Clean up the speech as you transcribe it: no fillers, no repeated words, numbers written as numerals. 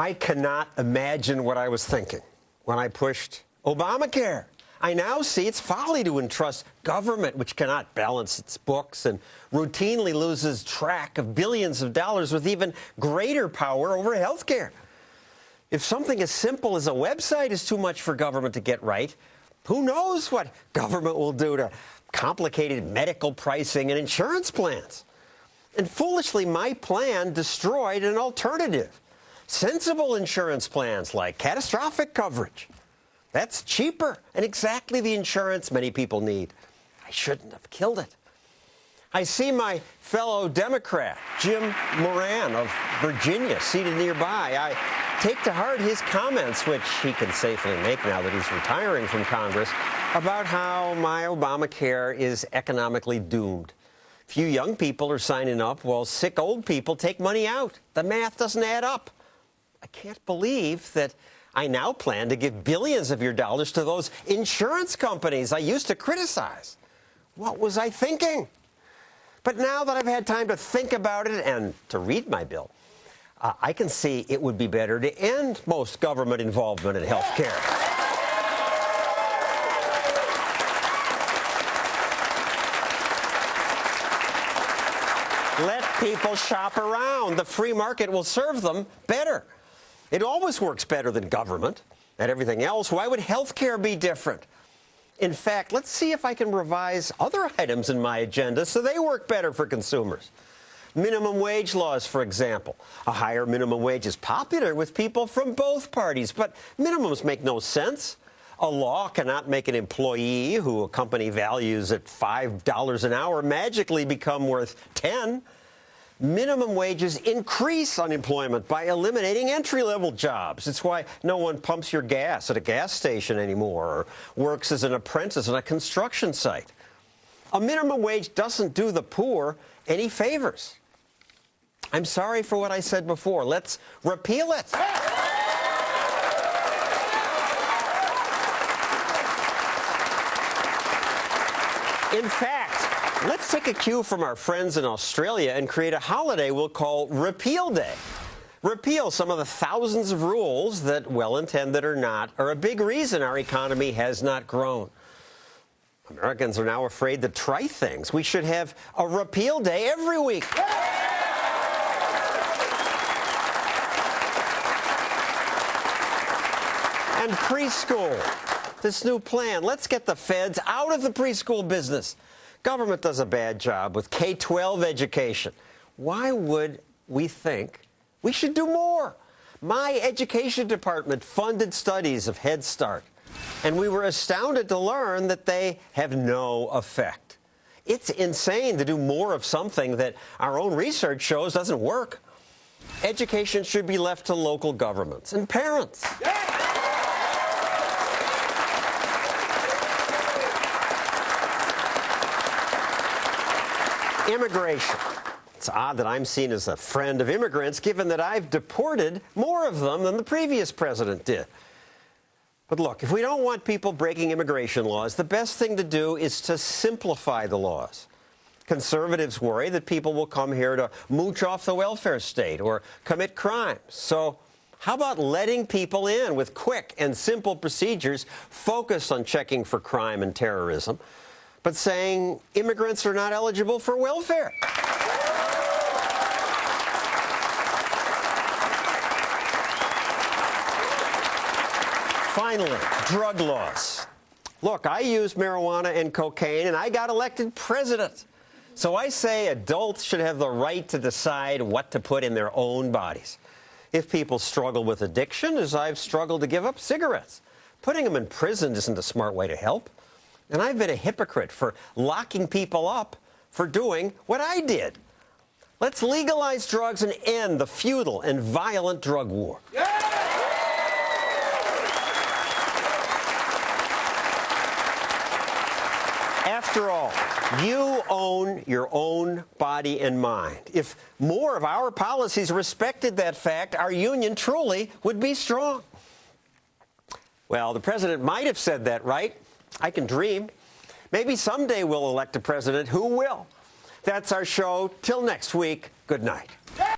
I cannot imagine what I was thinking when I pushed Obamacare. I now see it's folly to entrust government, which cannot balance its books and routinely loses track of billions of dollars, with even greater power over health care. If something as simple as a website is too much for government to get right, who knows what government will do to complicated medical pricing and insurance plans? And foolishly, my plan destroyed an alternative. Sensible insurance plans like catastrophic coverage. That's cheaper and exactly the insurance many people need. I shouldn't have killed it. I see my fellow Democrat, Jim Moran of Virginia, seated nearby. I take to heart his comments, which he can safely make now that he's retiring from Congress, about how my Obamacare is economically doomed. Few young people are signing up while sick old people take money out. The math doesn't add up. I can't believe that I now plan to give billions of your dollars to those insurance companies I used to criticize. What was I thinking? But now that I've had time to think about it and to read my bill, I can see it would be better to end most government involvement in health care. Let people shop around. The free market will serve them better. It always works better than government and everything else. Why would health care be different? In fact, let's see if I can revise other items in my agenda so they work better for consumers. Minimum wage laws, for example. A higher minimum wage is popular with people from both parties, but minimums make no sense. A law cannot make an employee who a company values at $5 an hour magically become worth $10. Minimum wages increase unemployment by eliminating entry-level jobs. It's why no one pumps your gas at a gas station anymore or works as an apprentice on a construction site. A minimum wage doesn't do the poor any favors. I'm sorry for what I said before. Let's repeal it. In fact, let's take a cue from our friends in Australia and create a holiday we'll call Repeal Day. Repeal some of the thousands of rules that, well-intended or not, are a big reason our economy has not grown. Americans are now afraid to try things. We should have a Repeal Day every week. And preschool. This new plan, let's get the feds out of the preschool business. Government does a bad job with K-12 education. Why would we think we should do more? My education department funded studies of Head Start, and we were astounded to learn that they have no effect. It's insane to do more of something that our own research shows doesn't work. Education should be left to local governments and parents. Immigration. It's odd that I'm seen as a friend of immigrants, given that I've deported more of them than the previous president did. But look, if we don't want people breaking immigration laws, the best thing to do is to simplify the laws. Conservatives worry that people will come here to mooch off the welfare state or commit crimes. So how about letting people in with quick and simple procedures focused on checking for crime and terrorism, but saying immigrants are not eligible for welfare? Finally, drug laws. Look, I use marijuana and cocaine, and I got elected president. So I say adults should have the right to decide what to put in their own bodies. If people struggle with addiction, as I've struggled to give up cigarettes, putting them in prison isn't a smart way to help. And I've been a hypocrite for locking people up for doing what I did. Let's legalize drugs and end the futile and violent drug war. After all, you own your own body and mind. If more of our policies respected that fact, our union truly would be strong. Well, the president might have said that, right? I can dream. Maybe someday we'll elect a president who will. That's our show. Till next week, good night.